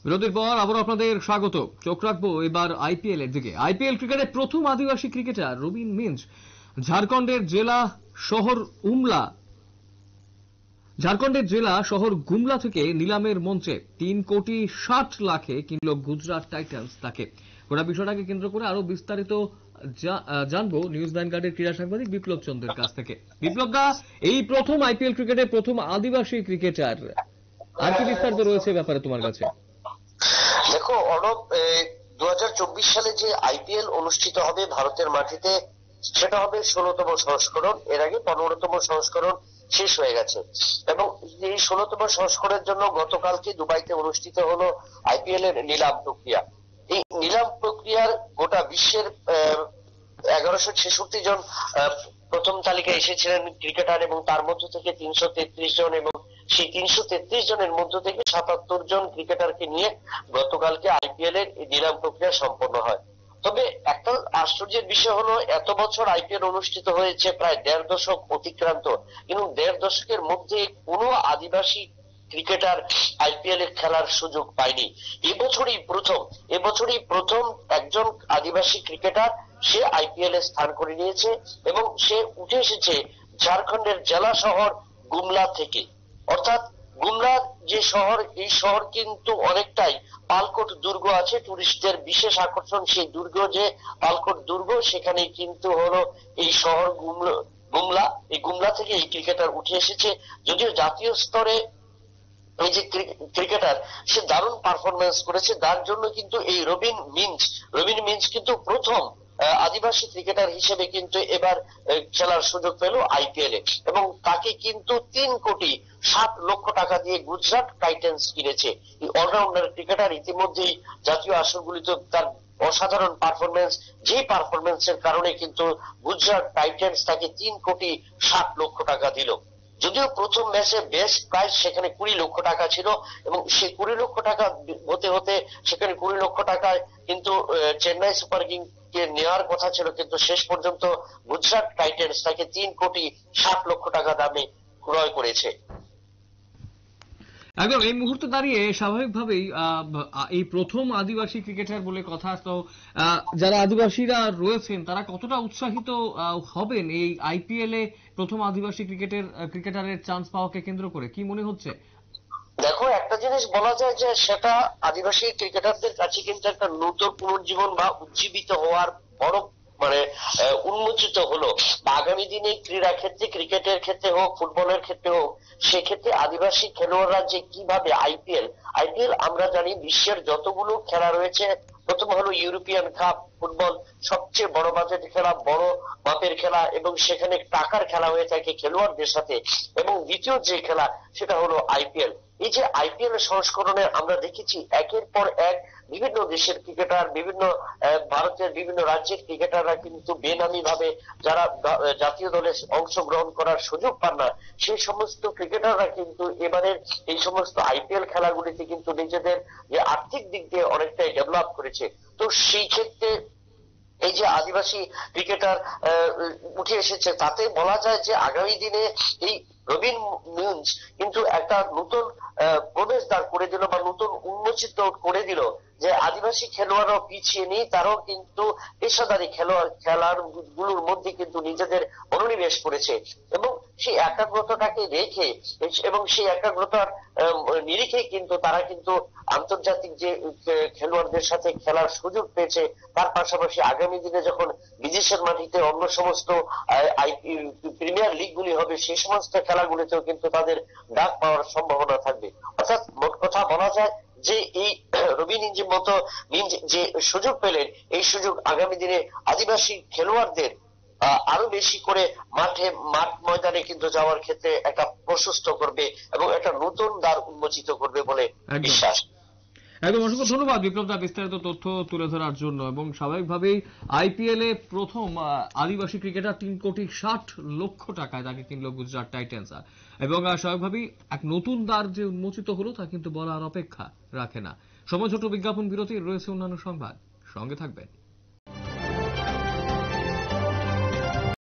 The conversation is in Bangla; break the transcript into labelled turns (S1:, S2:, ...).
S1: বিরতির পর আবার আপনাদের স্বাগত। চোখ রাখবো এবার আইপিএল এর দিকে। আইপিএল ক্রিকেটে প্রথম আদিবাসী ক্রিকেটার রবিন মিঞ্জ ঝাড়খণ্ডের জেলা শহর গুমলা থেকে নিলামের মঞ্চে 3,60,00,000 কিনল গুজরাট টাইটান্স তাকে। গোটা বিষয়টাকে কেন্দ্র করে আরো বিস্তারিত জানবো নিউজ ভ্যানগার্ডের ক্রীড়া সাংবাদিক বিপ্লব চন্দ্রের কাছ থেকে। বিপ্লব দা, এই প্রথম আইপিএল ক্রিকেটে প্রথম আদিবাসী ক্রিকেটার, আর কি বিস্তারিত রয়েছে ব্যাপারে তোমার কাছে?
S2: দেখো অর্ণব, 2024 সালে যে আইপিএল অনুষ্ঠিত হবে ভারতের মাটিতে, সেটা হবে 16তম সংস্করণ। এর আগে 15তম সংস্করণ শেষ হয়ে গেছে এবং এই 16তম সংস্করণের জন্য গতকালকে দুবাইতে অনুষ্ঠিত হলো আইপিএল এর নিলাম প্রক্রিয়া। এই নিলাম প্রক্রিয়ার গোটা বিশ্বের 1166 জন প্রথম তালিকায় এসেছিলেন ক্রিকেটার, এবং তার মধ্য থেকে 333 জন, এবং সেই 333 জনের মধ্য থেকে 77 জন ক্রিকেটারকে নিয়ে গতকালকে আইপিএল এর নিলাম প্রক্রিয়া সম্পন্ন হয়। তবে একটা আশ্চর্যের বিষয় হলো, এত বছর আইপিএল অনুষ্ঠিত হয়েছে, প্রায় 1.5 দশক অতিক্রান্ত, কিন্তু 1.5 দশকের মধ্যে কোনো আদিবাসী ক্রিকেটার আইপিএল এ খেলার সুযোগ পায়নি। এবছরই প্রথম একজন আদিবাসী ক্রিকেটার সে আইপিএল এ স্থান করে নিয়েছে, এবং সে উঠে এসেছে ঝাড়খণ্ডের জেলা শহর গুমলা থেকে। অর্থাৎ গুমলা যে শহর, এই শহর কিন্তু অনেকটাই পালকোট দুর্গ আছে, টুরিস্টদের বিশেষ আকর্ষণ সেই দুর্গ, যে পালকোট দুর্গ, সেখানে কিন্তু হলো এই শহর গুমলা। এই গুমলা থেকে এই ক্রিকেটার উঠে এসেছে। যদিও জাতীয় স্তরে এই যে ক্রিকেটার, সে দারুণ পারফরমেন্স করেছে, তার জন্য কিন্তু এই রবিন মিঞ্জ কিন্তু প্রথম আদিবাসী ক্রিকেটার হিসেবে কিন্তু এবার খেলার সুযোগ পেল আইপিএল এ, এবং তাকে কিন্তু 3,60,00,000 টাকা দিয়ে গুজরাট টাইটান্স কিনেছে। এই অলরাউন্ডার ক্রিকেটার ইতিমধ্যেই জাতীয় আসরগুলিতে তার অসাধারণ পারফরমেন্স, যে পারফরমেন্সের কারণে কিন্তু গুজরাট টাইটান্স তাকে 3,60,00,000 টাকা দিল। যদিও প্রথম ম্যাচে বেস্ট প্রাইস সেখানে 20 লক্ষ টাকা ছিল, এবং সেই 20 লক্ষ টাকা হতে হতে সেখানে 20 লক্ষ টাকায় কিন্তু চেন্নাই সুপার কিং কে নেওয়ার কথা ছিল, কিন্তু শেষ পর্যন্ত গুজরাট টাইটান্স তাকে 3,60,00,000 টাকা দামে ক্রয় করেছে।
S1: একদম এই মুহূর্তে দাঁড়িয়ে স্বাভাবিকভাবেই এই প্রথম আদিবাসী ক্রিকেটার বলে কথা, তো যারা আদিবাসীরা রয়েছেন তারা কতটা উৎসাহিত হবেন এই আইপিএল এ প্রথম আদিবাসী ক্রিকেটারের চান্স পাওয়াকে কেন্দ্র করে, কি মনে হচ্ছে?
S2: দেখো, একটা জিনিস বলা যায় যে সেটা আদিবাসী ক্রিকেটারদের কাছে কিন্তু একটা নতুন পুনর্জীবন বা উজ্জীবিত হওয়ার বড় উন্মোচিত হলো। আগামী দিনে ক্রীড়া ক্ষেত্রে, ক্রিকেটের ক্ষেত্রে হোক, ফুটবলের ক্ষেত্রে হোক, সেক্ষেত্রে আদিবাসী খেলোয়াড়রা যে কিভাবে আইপিএল আমরা জানি বিশ্বের যতগুলো খেলা রয়েছে, প্রথম হলো ইউরোপিয়ান কাপ ফুটবল, সবচেয়ে বড় বাজেটের খেলা, বড় মাপের খেলা, এবং সেখানে টাকার খেলা হয়ে থাকে খেলোয়াড়দের সাথে। এবং দ্বিতীয় যে খেলা সেটা হলো আইপিএল। এই যে আইপিএল সংস্করণে আমরা দেখেছি একের পর এক বিভিন্ন দেশের ক্রিকেটার, বিভিন্ন ভারতের বিভিন্ন রাজ্যের ক্রিকেটাররা কিন্তু বেনামি ভাবে, যারা জাতীয় দলে অংশগ্রহণ করার সুযোগ পান না, সেই সমস্ত ক্রিকেটাররা কিন্তু এবারের এই সমস্ত আইপিএল খেলাগুলিতে কিন্তু নিজেদের যে আর্থিক দিক দিয়ে অনেকটাই ডেভেলপ করেছে। তো সেই ক্ষেত্রে এই যে আদিবাসী ক্রিকেটার উঠে এসেছে, তাতে বলা যায় যে আগামী দিনে এই রবিন মিঞ্জ কিন্তু একটা নতুন প্রবেশদ্বার করে দিল, বা নতুন উন্মোচিত করে দিল যে আদিবাসী খেলোয়াড়রাও পিছিয়ে নেই, তারাও কিন্তু পেশাদারী খেলার গুলোর মধ্যে কিন্তু নিজেদের মনোনিবেশ করেছে, এবং সেই একাগ্রতাটাকে রেখে এবং সেই একাগ্রতার নিরিখে কিন্তু তারা কিন্তু আন্তর্জাতিক যে খেলোয়াড়দের সাথে খেলার সুযোগ পেয়েছে। তার পাশাপাশি আগামী দিনে যখন বিদেশের মাটিতে অন্য সমস্ত প্রিমিয়ার লিগ গুলি হবে, সেই সমস্ত খেলাগুলিতেও কিন্তু তাদের ডাক পাওয়ার সম্ভাবনা থাকবে। অর্থাৎ মোট কথা বলা যায় যে এই রবিন মিঞ্জ যে সুযোগ পেলেন, এই সুযোগ আগামী দিনে আদিবাসী খেলোয়াড়দের আরো বেশি করে মাঠ ময়দানে কিন্তু যাওয়ার ক্ষেত্রে একটা প্রশস্ত করবে, এবং একটা নতুন দ্বার উন্মোচিত করবে বলে বিশ্বাস।
S1: একদম অসংখ্য ধন্যবাদ বিপ্লব দা বিস্তারিত তথ্য তুলে ধরার জন্য। এবং স্বাভাবিকভাবেই আইপিএল এ প্রথম আদিবাসী ক্রিকেটার 3,60,00,000 টাকায় তাকে কিনল গুজরাট টাইটান্স, এবং স্বাভাবিকভাবেই এক নতুন দ্বার যে উন্মোচিত হলো তা কিন্তু বলার অপেক্ষা রাখে না। সময় ছোট, বিজ্ঞাপন বিরতি, রয়েছে অন্যান্য সংবাদ, সঙ্গে থাকবেন।